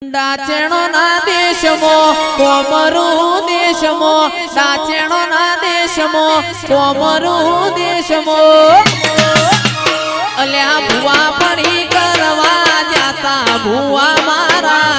ડાચેણો ના દેશમો કોમરું દેશમો ડાચેણો ના દેશમો કોમરું દેશમો અલ્યા ભુવા પડી કરવા જાતા ભુવા મારા